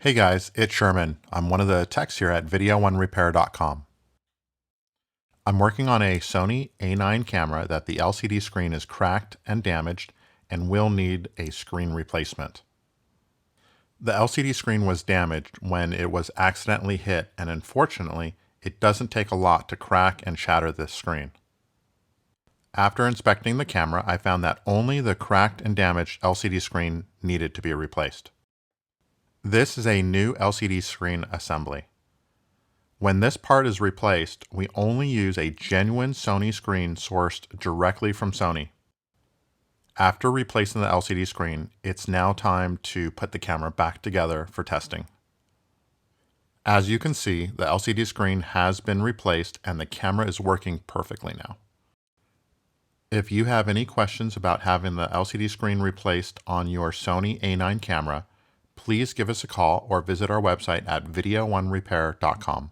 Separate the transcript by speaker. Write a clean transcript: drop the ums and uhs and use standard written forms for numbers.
Speaker 1: Hey guys, it's Sherman. I'm one of the techs here at VideoOneRepair.com. I'm working on a Sony A9 camera that the LCD screen is cracked and damaged and will need a screen replacement. The LCD screen was damaged when it was accidentally hit, and unfortunately, it doesn't take a lot to crack and shatter this screen. After inspecting the camera, I found that only the cracked and damaged LCD screen needed to be replaced. This is a new LCD screen assembly. When this part is replaced, we only use a genuine Sony screen sourced directly from Sony. After replacing the LCD screen, it's now time to put the camera back together for testing. As you can see, the LCD screen has been replaced and the camera is working perfectly now. If you have any questions about having the LCD screen replaced on your Sony A9 camera, please give us a call or visit our website at VideoOneRepair.com.